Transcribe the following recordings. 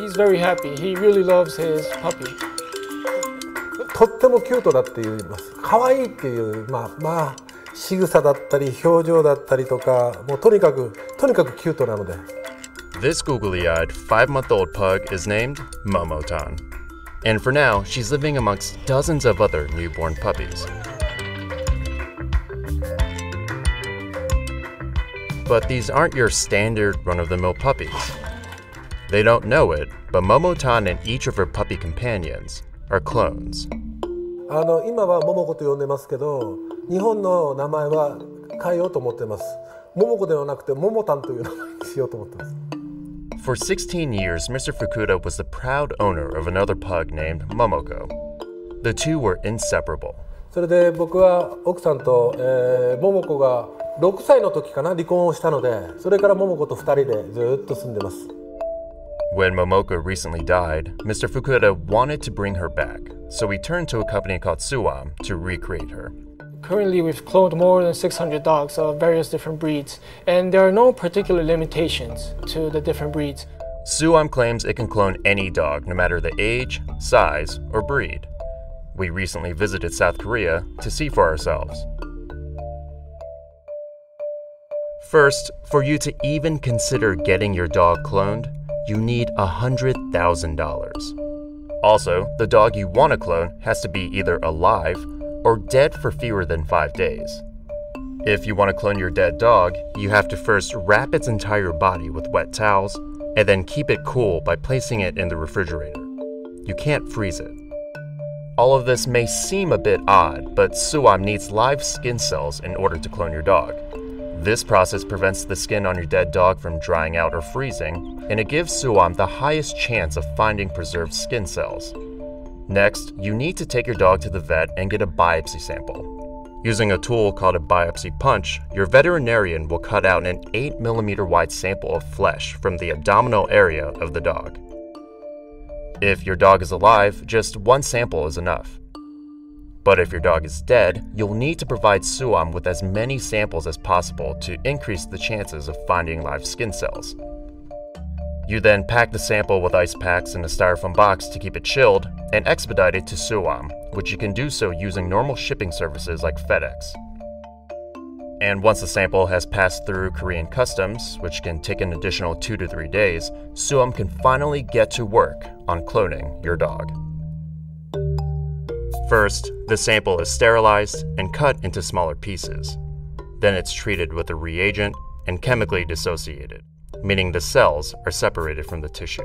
He's very happy. He really loves his puppy. とってもキュートだって言います。可愛いっていう、仕草だったり表情だったりとか、もうとにかくキュートなので。This googly-eyed 5-month-old pug is named Momo-tan. And for now, she's living amongst dozens of other newborn puppies. But these aren't your standard run-of-the-mill puppies. They don't know it, but Momo-tan and each of her puppy companions are clones. 今は桃子と呼んでますけど、日本の名前は変えようと思ってます。桃子ではなくて桃たんという名前にしようと思ってます。For 16 years, Mr. Fukuda was the proud owner of another pug named Momoko. The two were inseparable. それで僕は奥さんと、桃子が6歳の時かな離婚をしたので、それから桃子と2人でずっと住んでます。When Momoko recently died, Mr. Fukuda wanted to bring her back, so he turned to a company called Sooam to recreate her. Currently, we've cloned more than 600 dogs of various different breeds, and there are no particular limitations to the different breeds. Sooam claims it can clone any dog, no matter the age, size, or breed. We recently visited South Korea to see for ourselves. First, for you to even consider getting your dog cloned, you need $100,000. Also, the dog you want to clone has to be either alive or dead for fewer than 5 days. If you want to clone your dead dog, you have to first wrap its entire body with wet towels and then keep it cool by placing it in the refrigerator. You can't freeze it. All of this may seem a bit odd, but Sooam needs live skin cells in order to clone your dog. This process prevents the skin on your dead dog from drying out or freezing, and it gives Sooam the highest chance of finding preserved skin cells. Next, you need to take your dog to the vet and get a biopsy sample. Using a tool called a biopsy punch, your veterinarian will cut out an 8mm wide sample of flesh from the abdominal area of the dog. If your dog is alive, just one sample is enough. But if your dog is dead, you'll need to provide Sooam with as many samples as possible to increase the chances of finding live skin cells. You then pack the sample with ice packs in a styrofoam box to keep it chilled and expedite it to Sooam, which you can do so using normal shipping services like FedEx. And once the sample has passed through Korean customs, which can take an additional 2 to 3 days, Sooam can finally get to work on cloning your dog. First, the sample is sterilized and cut into smaller pieces. Then it's treated with a reagent and chemically dissociated, meaning the cells are separated from the tissue.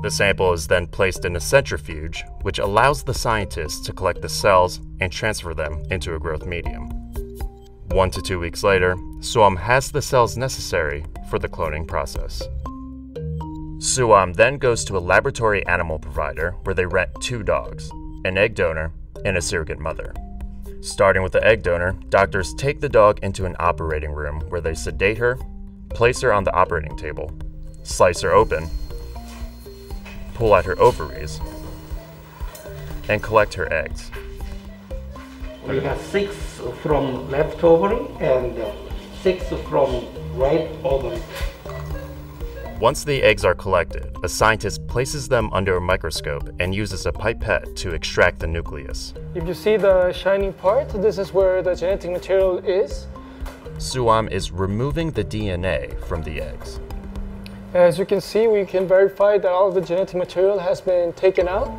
The sample is then placed in a centrifuge, which allows the scientists to collect the cells and transfer them into a growth medium. 1 to 2 weeks later, Sooam has the cells necessary for the cloning process. Sooam then goes to a laboratory animal provider where they rent 2 dogs, an egg donor and a surrogate mother. Starting with the egg donor, doctors take the dog into an operating room where they sedate her, place her on the operating table, slice her open, pull out her ovaries, and collect her eggs. We have 6 from left ovary and 6 from right ovary. Once the eggs are collected, a scientist places them under a microscope and uses a pipette to extract the nucleus. If you see the shiny part, this is where the genetic material is. Sooam is removing the DNA from the eggs. As you can see, we can verify that all of the genetic material has been taken out.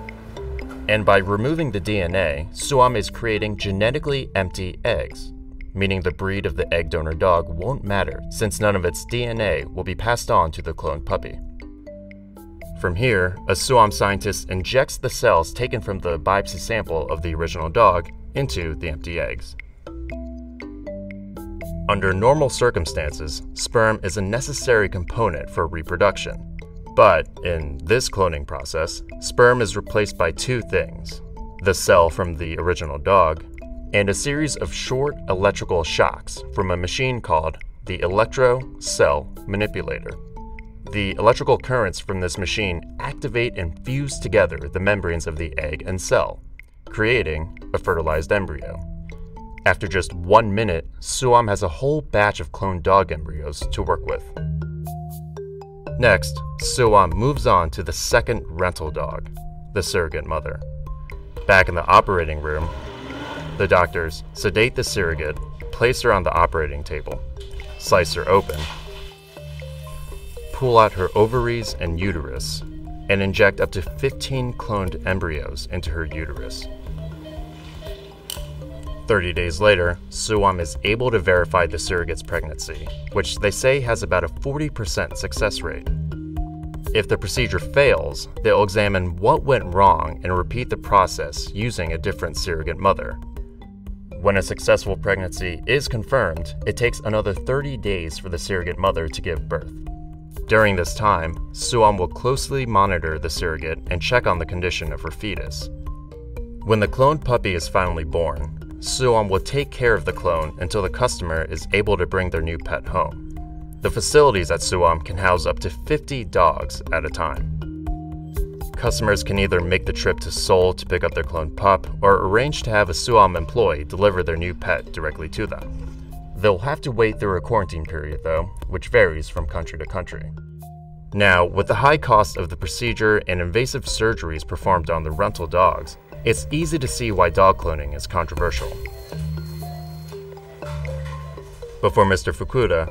And by removing the DNA, Sooam is creating genetically empty eggs, meaning the breed of the egg donor dog won't matter since none of its DNA will be passed on to the cloned puppy. From here, a Sooam scientist injects the cells taken from the biopsy sample of the original dog into the empty eggs. Under normal circumstances, sperm is a necessary component for reproduction. But in this cloning process, sperm is replaced by 2 things: the cell from the original dog and a series of short electrical shocks from a machine called the electro-cell manipulator. The electrical currents from this machine activate and fuse together the membranes of the egg and cell, creating a fertilized embryo. After just 1 minute, Sooam has a whole batch of cloned dog embryos to work with. Next, Sooam moves on to the second rental dog, the surrogate mother. Back in the operating room, the doctors sedate the surrogate, place her on the operating table, slice her open, pull out her ovaries and uterus, and inject up to 15 cloned embryos into her uterus. 30 days later, Sooam is able to verify the surrogate's pregnancy, which they say has about a 40% success rate. If the procedure fails, they'll examine what went wrong and repeat the process using a different surrogate mother. When a successful pregnancy is confirmed, it takes another 30 days for the surrogate mother to give birth. During this time, Sooam will closely monitor the surrogate and check on the condition of her fetus. When the cloned puppy is finally born, Sooam will take care of the clone until the customer is able to bring their new pet home. The facilities at Sooam can house up to 50 dogs at a time. Customers can either make the trip to Seoul to pick up their cloned pup or arrange to have a Sooam employee deliver their new pet directly to them. They'll have to wait through a quarantine period though, which varies from country to country. Now, with the high cost of the procedure and invasive surgeries performed on the rental dogs, it's easy to see why dog cloning is controversial. But for Mr. Fukuda,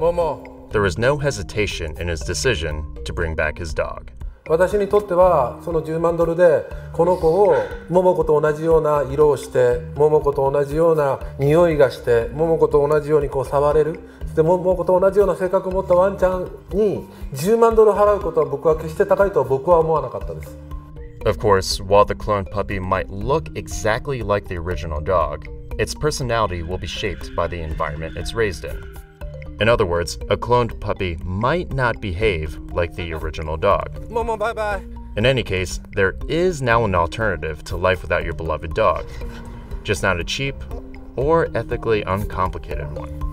there was no hesitation in his decision to bring back his dog. 私にとってはその10万ドルでこの子を桃子と同じような色をして桃子と同じような匂いがして桃子と同じようにこう触れるで桃子と同じような性格を持ったワンちゃんに10万ドル払うことは僕は決して高いとは僕は思わなかったです。Of course, while the cloned puppy might look exactly like the original dog, its personality will be shaped by the environment it's raised in. In other words, a cloned puppy might not behave like the original dog. Momo, bye-bye. In any case, there is now an alternative to life without your beloved dog, just not a cheap or ethically uncomplicated one.